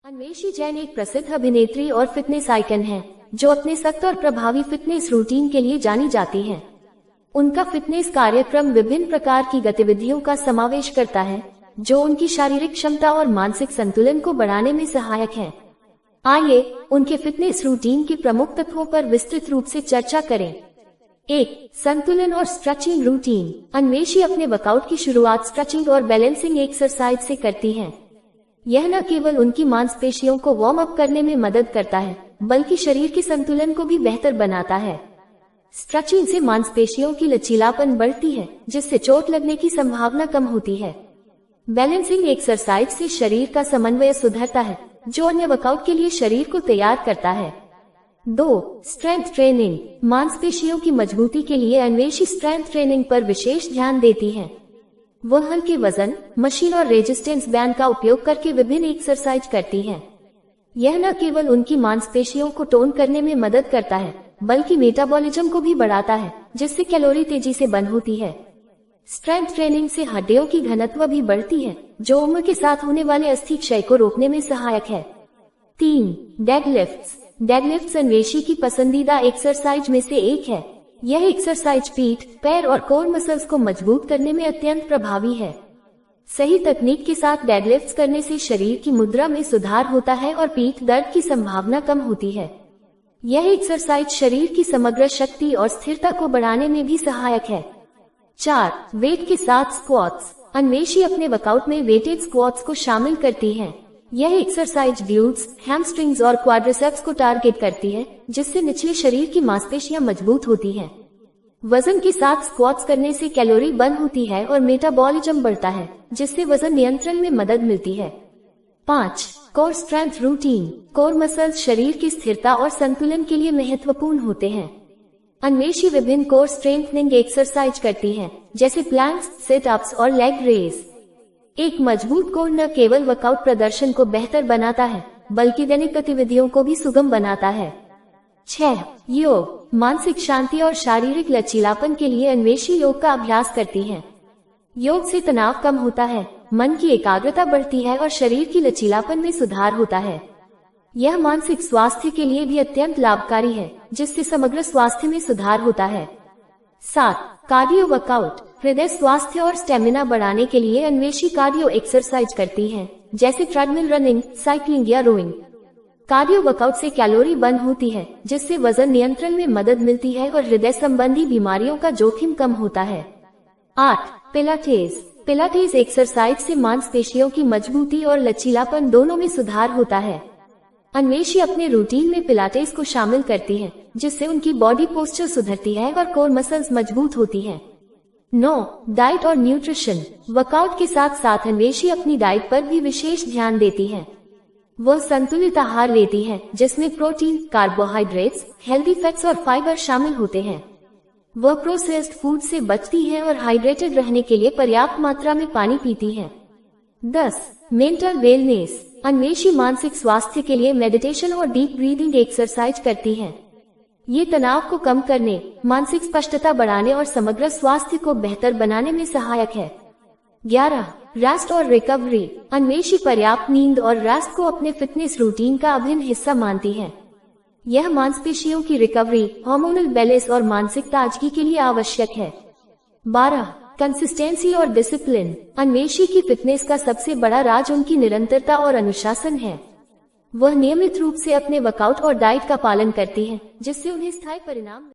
अन्वेषी जैन एक प्रसिद्ध अभिनेत्री और फिटनेस आइकन हैं, जो अपने सख्त और प्रभावी फिटनेस रूटीन के लिए जानी जाती हैं। उनका फिटनेस कार्यक्रम विभिन्न प्रकार की गतिविधियों का समावेश करता है, जो उनकी शारीरिक क्षमता और मानसिक संतुलन को बढ़ाने में सहायक है। आइए उनके फिटनेस रूटीन के प्रमुख तत्वों पर विस्तृत रूप से चर्चा करें। 1. संतुलन और स्ट्रेचिंग रूटीन। अन्वेषी अपने वर्कआउट की शुरुआत स्ट्रेचिंग और बैलेंसिंग एक्सरसाइज से करती हैं। यह न केवल उनकी मांसपेशियों को वार्म अप करने में मदद करता है, बल्कि शरीर के संतुलन को भी बेहतर बनाता है। स्ट्रेचिंग से मांसपेशियों की लचीलापन बढ़ती है, जिससे चोट लगने की संभावना कम होती है। बैलेंसिंग एक्सरसाइज से शरीर का समन्वय सुधरता है, जो अन्य वर्कआउट के लिए शरीर को तैयार करता है। 2. Strength training. मांसपेशियों की मजबूती के लिए अन्वेषी स्ट्रेंथ ट्रेनिंग पर विशेष ध्यान देती है। वह हल्के वजन, मशीन और रेजिस्टेंस बैंड का उपयोग करके विभिन्न एक्सरसाइज करती हैं। यह न केवल उनकी मांसपेशियों को टोन करने में मदद करता है, बल्कि मेटाबॉलिज्म को भी बढ़ाता है, जिससे कैलोरी तेजी से बर्न होती है। स्ट्रेंथ ट्रेनिंग से हड्डियों की घनत्व भी बढ़ती है, जो उम्र के साथ होने वाले अस्थि क्षय को रोकने में सहायक है। 3. डेडलिफ्ट्स। डेडलिफ्ट्स अन्वेषी की पसंदीदा एक्सरसाइज में से एक है। यह एक्सरसाइज पीठ, पैर और कोर मसल्स को मजबूत करने में अत्यंत प्रभावी है। सही तकनीक के साथ डेडलिफ्ट्स करने से शरीर की मुद्रा में सुधार होता है और पीठ दर्द की संभावना कम होती है। यह एक्सरसाइज शरीर की समग्र शक्ति और स्थिरता को बढ़ाने में भी सहायक है। 4. वेट के साथ स्क्वाट्स। अन्वेषी अपने वर्कआउट में वेटेड स्क्वाट्स को शामिल करती हैं। यह एक्सरसाइज ग्लूट्स, हैमस्ट्रिंग्स और क्वाड्रिसेप्स को टारगेट करती है, जिससे निचले शरीर की मांसपेशियां मजबूत होती हैं। वजन के साथ स्क्वाट्स करने से कैलोरी बर्न होती है और मेटाबॉलिज्म बढ़ता है, जिससे वजन नियंत्रण में मदद मिलती है। 5. Core strength routine. Core muscles शरीर की स्थिरता और संतुलन के लिए महत्वपूर्ण होते हैं। अन्वेषी विभिन्न कोर स्ट्रेंथनिंग एक्सरसाइज करती हैं, जैसे प्लैंक्स, सिट अप्स और लेग रेज। एक मजबूत कोर न केवल वर्कआउट प्रदर्शन को बेहतर बनाता है, बल्कि दैनिक गतिविधियों को भी सुगम बनाता है। 6. योग। मानसिक शांति और शारीरिक लचीलापन के लिए अन्वेषी योग का अभ्यास करती हैं। योग से तनाव कम होता है, मन की एकाग्रता बढ़ती है और शरीर की लचीलापन में सुधार होता है। यह मानसिक स्वास्थ्य के लिए भी अत्यंत लाभकारी है, जिससे समग्र स्वास्थ्य में सुधार होता है। 7. Cardio workout. हृदय स्वास्थ्य और स्टेमिना बढ़ाने के लिए अन्वेषी कार्डियो एक्सरसाइज करती हैं, जैसे ट्रेडमिल रनिंग, साइकिलिंग या रोइंग। कार्डियो वर्कआउट से कैलोरी बर्न होती है, जिससे वजन नियंत्रण में मदद मिलती है और हृदय संबंधी बीमारियों का जोखिम कम होता है। 8. पिलाटेस। पिलाटेस एक्सरसाइज से मांसपेशियों की मजबूती और लचीलापन दोनों में सुधार होता है। अन्वेषी अपने रूटीन में पिलाटेस को शामिल करती है, जिससे उनकी बॉडी पोस्चर सुधरती है और कोर मसल्स मजबूत होती हैं। 9. डाइट और न्यूट्रिशन। वर्कआउट के साथ साथ अन्वेषी अपनी डाइट पर भी विशेष ध्यान देती हैं। वह संतुलित आहार लेती हैं, जिसमें प्रोटीन, कार्बोहाइड्रेट्स, हेल्दी फैट्स और फाइबर शामिल होते हैं। वह प्रोसेस्ड फूड से बचती हैं और हाइड्रेटेड रहने के लिए पर्याप्त मात्रा में पानी पीती हैं। 10. Mental wellness. अन्वेषी मानसिक स्वास्थ्य के लिए मेडिटेशन और डीप ब्रीदिंग एक्सरसाइज करती हैं। ये तनाव को कम करने, मानसिक स्पष्टता बढ़ाने और समग्र स्वास्थ्य को बेहतर बनाने में सहायक है। 11. रेस्ट और रिकवरी। अन्वेषी पर्याप्त नींद और रेस्ट को अपने फिटनेस रूटीन का अभिन्न हिस्सा मानती है। यह मांसपेशियों की रिकवरी, हार्मोनल बैलेंस और मानसिक ताजगी के लिए आवश्यक है। 12. कंसिस्टेंसी और डिसिप्लिन। अन्वेषी की फिटनेस का सबसे बड़ा राज उनकी निरंतरता और अनुशासन है। वह नियमित रूप से अपने वर्कआउट और डाइट का पालन करती हैं, जिससे उन्हें स्थायी परिणाम